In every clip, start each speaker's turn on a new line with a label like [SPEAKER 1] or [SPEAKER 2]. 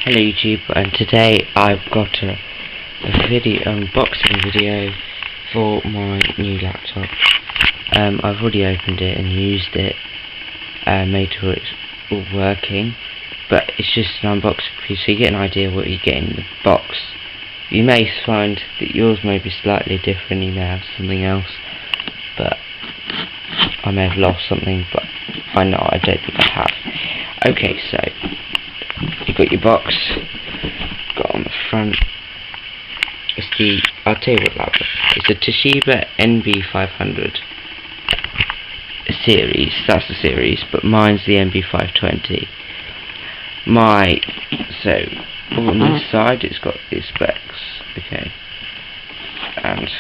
[SPEAKER 1] Hello YouTube, and today I've got a video, unboxing video for my new laptop. I've already opened it and used it, made sure it's all working, but it's just an unboxing for you so you get an idea what you get in the box. You may find that yours may be slightly different, you may have something else, but I may have lost something, but I don't think I have. Okay, so you've got your box, got on the front, I'll tell you what laptop, it's a Toshiba NB500 series, that's the series, but mine's the NB520. So on this side it's got these specs, okay, and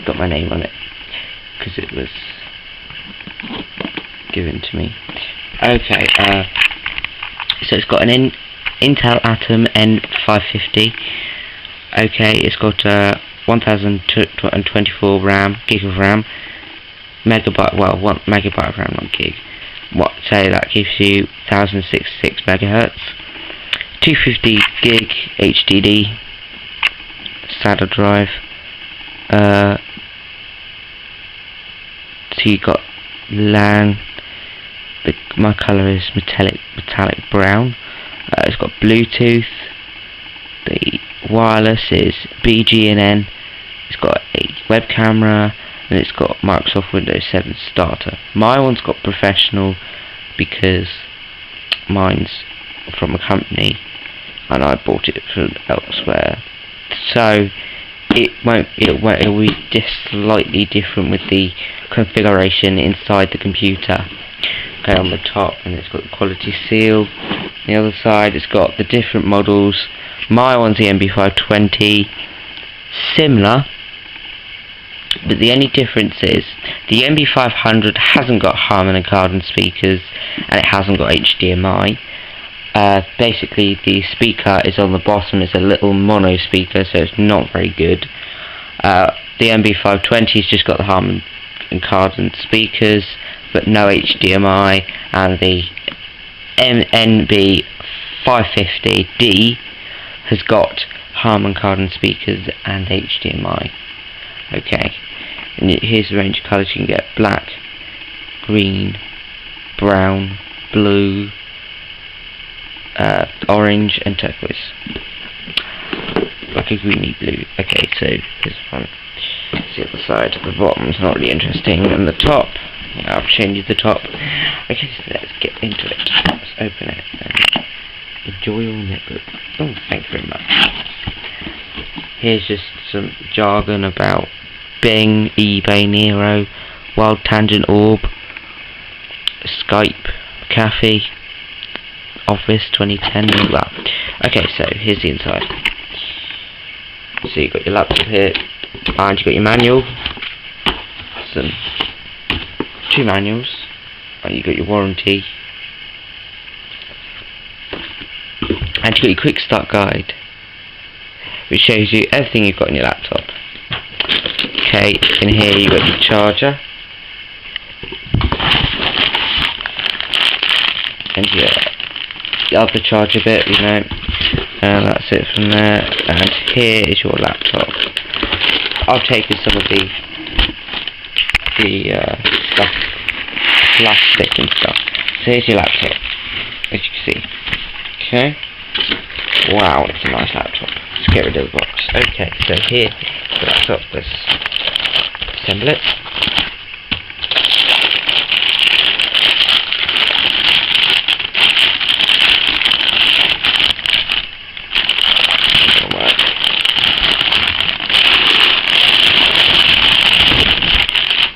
[SPEAKER 1] got my name on it, because it was given to me. Okay, so it's got an Intel Atom N550. Okay, it's got 1024 RAM, gig of RAM, megabyte, well, 1 megabyte of RAM, not gig. So that gives you 1066 megahertz, 250 gig HDD, SATA drive. So you got LAN. My colour is metallic brown. It's got Bluetooth. The wireless is BGN. It's got a web camera, and it's got Microsoft Windows 7 Starter. My one's got professional because mine's from a company and I bought it from elsewhere. So it'll be just slightly different with the configuration inside the computer. Okay, on the top, and it's got the quality seal. The other side, it's got the different models. My one's the NB520, similar, but the only difference is the NB500 hasn't got Harman and Kardon speakers, and it hasn't got HDMI. Basically, the speaker is on the bottom. It's a little mono speaker, so it's not very good. The NB520's just got the Harman and Kardon speakers, but no HDMI, and the NB550D has got Harman Kardon speakers and HDMI. Okay, and here's the range of colours you can get: black, green, brown, blue, orange, and turquoise. Like a greeny blue. Okay, so here's the front. See the other side. The bottom's not really interesting, and the top, I've shown you the top. Okay, so let's get into it. Let's open it and enjoy your netbook. Oh, thank you very much. Here's just some jargon about Bing, eBay, Nero, Wild Tangent Orb, Skype, Cafe, Office 2010, and all that. Okay, so here's the inside. So you've got your laptop here, and you've got your manual, two manuals, and you've got your warranty, and you've got your quick start guide, which shows you everything you've got in your laptop. Okay, in here you've got your charger, and your other charger bit, you know, and that's it from there. And here is your laptop. I've taken some of the stuff, plastic and stuff. So here's your laptop, as you can see. Okay. Wow, it's a nice laptop. Let's get rid of the box. Okay, so here the laptop. Let's assemble it.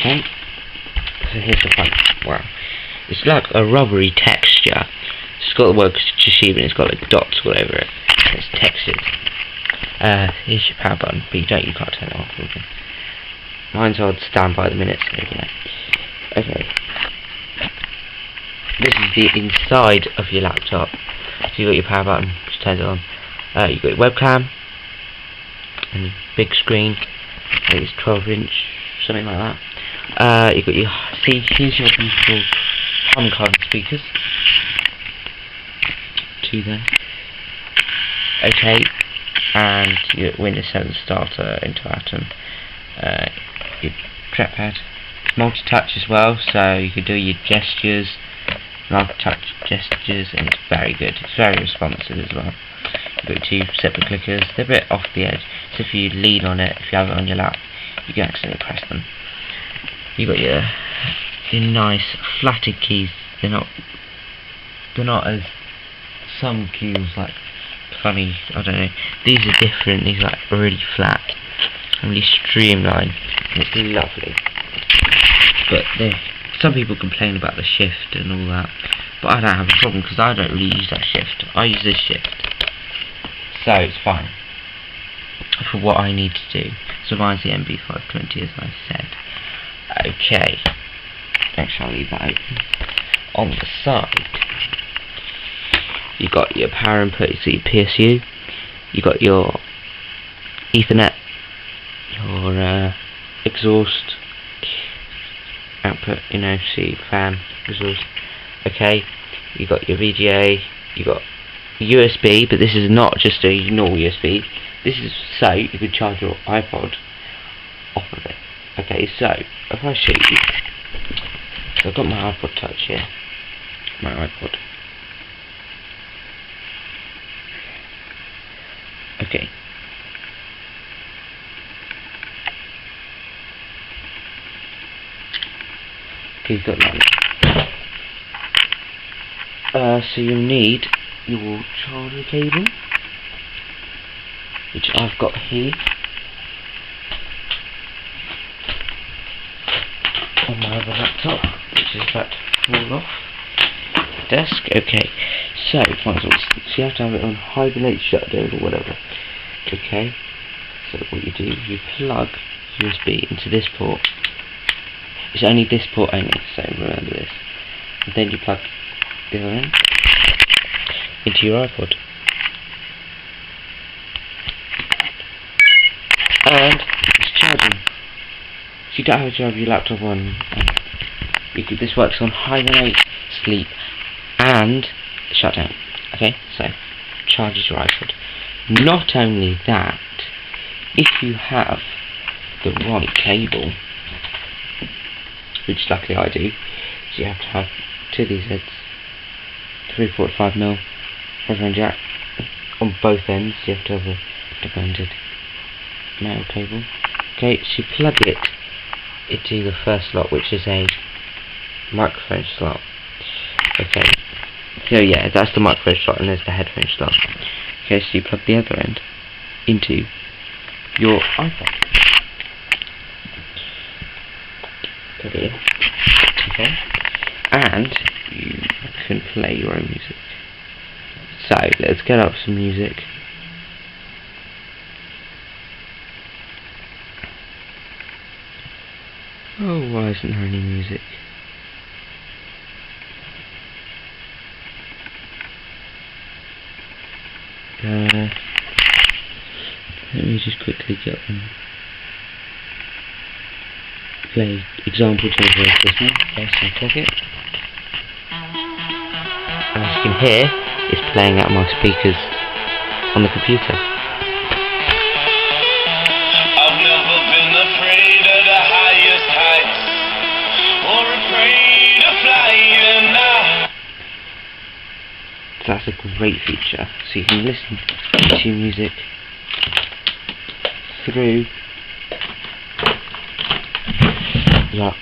[SPEAKER 1] Okay, so here's the front. Wow, it's like a rubbery texture. It's got the word Toshiba and it's got like dots all over it. It's textured. Here's your power button, but you can't turn it off. Okay. Mine's on standby at the minute, so you know. Okay. This is the inside of your laptop. So you've got your power button, which turns it on. You've got your webcam, and your big screen. I think it's 12-inch, something like that. You've got your, here's your beautiful Harman Kardon speakers. Two there. Okay, and your Windows 7 starter into Atom. Your trackpad, multi-touch as well, so you can do your gestures, multi-touch gestures, and it's very good. It's very responsive as well. You've got 2 separate clickers. They're a bit off the edge, so if you lean on it, if you have it on your lap, you can accidentally press them. You've got your nice flatted keys. They're not as some keys like funny. I don't know. These are different. These are like really flat, really streamlined, and it's lovely. But some people complain about the shift and all that, but I don't have a problem because I don't really use that shift. I use this shift, so it's fine for what I need to do. So mine's the NB520, as I said. Okay, actually I'll leave that open. On the side, you've got your power input, so your PSU, you've got your Ethernet, your exhaust output, you know, see, fan, exhaust. Okay, you've got your VGA, you've got USB, but this is not just a normal USB. This is so you can charge your iPod off of it. Okay, so if I show you, so I've got my iPod Touch here, my iPod. Okay. Okay, you've got that. So you'll need your charger cable, which I've got here on my other laptop, which is about to fall off the desk. Okay, so you have to have it on hibernate shutdown or whatever. Okay, so what you do, you plug USB into this port. It's only this port only, so remember this. And then you plug the other end into your iPod. And it's charging. So you don't have to have your laptop on. This works on hibernate, sleep, and shutdown. Okay, so charges your iPod. Not only that, if you have the right cable, which luckily I do, so you have to have 2 of these heads, 3.45mm headphone jack on both ends. You have to have a double-ended metal cable. Okay, so you plug it into the first slot, which is a microphone slot. Okay, so yeah, that's the microphone slot, and there's the headphone slot. Okay, so you plug the other end into your iPod. Put it in. Okay, and you can play your own music. So let's get up some music. Oh, why isn't there any music? Let me just quickly get one. Play example to avoid this one. Okay, so click it. And as you can hear, it's playing out my speakers on the computer.
[SPEAKER 2] I've never been afraid of the highest heights, or afraid of flying now.
[SPEAKER 1] So that's a great feature. So you can listen to music through that.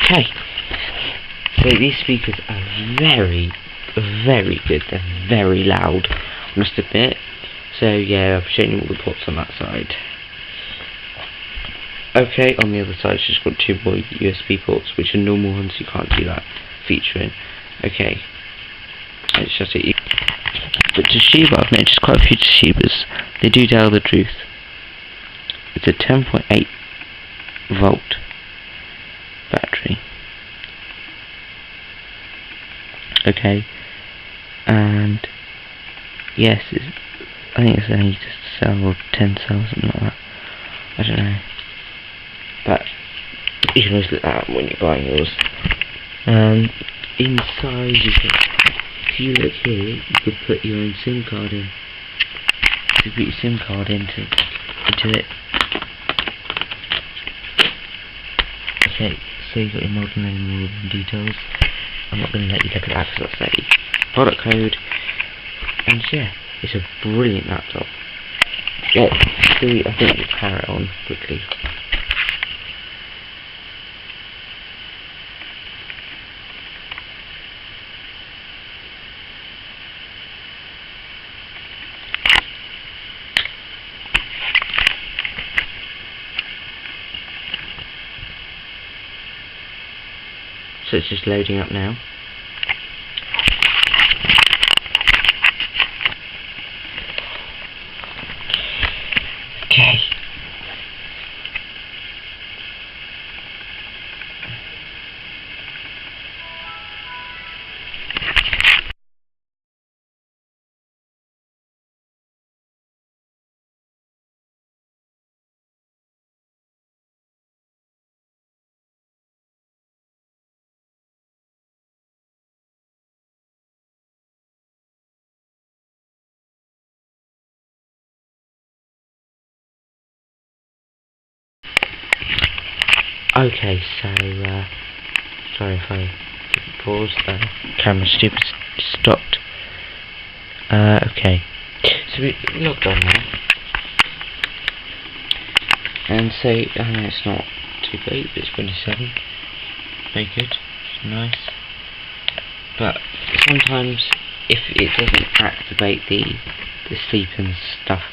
[SPEAKER 1] Okay. So these speakers are very, very good. They're very loud, I must admit. So yeah, I've shown you all the ports on that side. Okay, on the other side it's just got 2 more USB ports, which are normal ones, you can't do that feature in. Okay. It's just it. But Toshiba, I've noticed quite a few Toshibas, they do tell the truth. It's a 10.8 volt battery. Okay, and yes, I think it's only to sell 10 cells, something like that. I don't know, but you can always look that up when you're buying yours. And inside, you can, if you look here, you could put your own SIM card in. to put your SIM card into it. Okay, so you got your model name and details. I'm not going to let you look at that because I'll say product code. And yeah, it's a brilliant laptop. Yeah, I think we'll power it on quickly. So it's just loading up now. Okay. Okay, so sorry if I paused. Camera stupid stopped. Okay, so we logged on now, and so I know it's not too great, but it's 27. Very good, nice. But sometimes if it doesn't activate the sleep and stuff,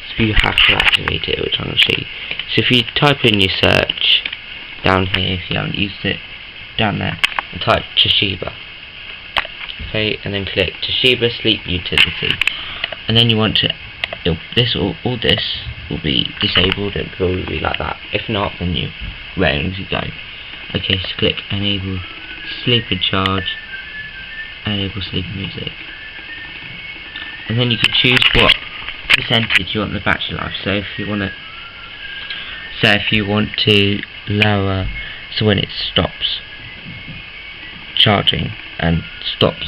[SPEAKER 1] so you have to activate it, which I'm going to show you. So if you type in your search down here, if you haven't used it, down there, and type Toshiba, okay, and then click Toshiba Sleep Utility, and then you want to, all this will be disabled, and probably be like that. If not, then you ready to go. Okay, so click Enable Sleep and Charge, Enable Sleep Music, and then you can choose what percentage you want the battery life. So if you want to lower, so when it stops charging and stops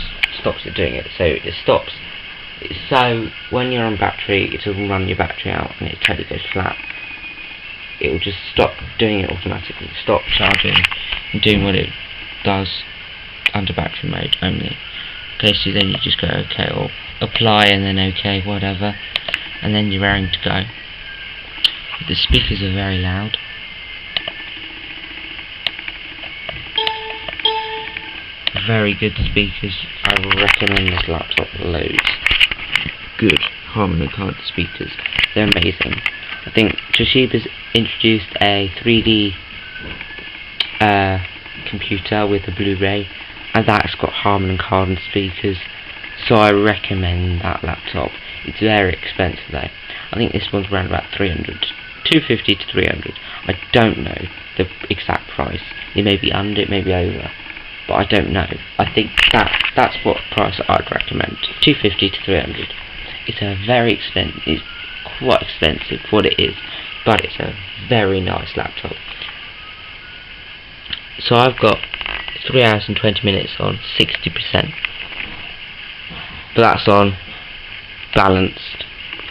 [SPEAKER 1] it doing it, so it stops. So when you're on battery, it doesn't run your battery out and it totally goes flat. It will just stop doing it automatically, stop charging and doing what it does under battery mode only. Okay, so then you just go OK or apply and then OK, whatever, and then you're raring to go. The speakers are very loud. Very good speakers. I will recommend this laptop loads. Good Harman Kardon speakers. They're amazing. I think Toshiba's introduced a 3D computer with a Blu-ray, and that's got Harman Kardon speakers. So I recommend that laptop. It's very expensive though. I think this one's around about 250 to 300. I don't know the exact price. It may be under, it may be over, but I don't know. I think that's what price I'd recommend. 250 to 300. It's a very expensive. It's quite expensive for what it is, but it's a very nice laptop. So I've got 3 hours and 20 minutes on 60%, but that's on balanced.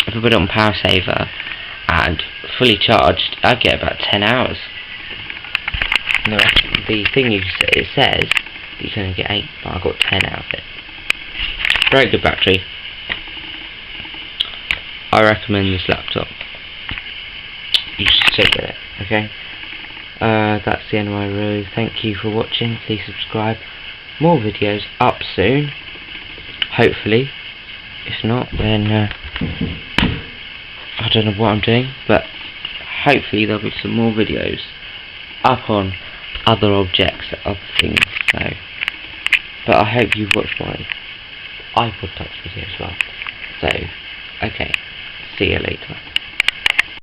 [SPEAKER 1] If I put it on power saver and fully charged, I get about 10 hours. And the thing it says you can only get 8, but I got 10 out of it. Very good battery. I recommend this laptop. You should stick with it, okay? That's the end of my review. Thank you for watching. Please subscribe. More videos up soon, hopefully. If not, then I don't know what I'm doing, but hopefully there'll be some more videos up on other objects, other things. So, but I hope you've watched my iPod Touch video as well. So, okay, see you later.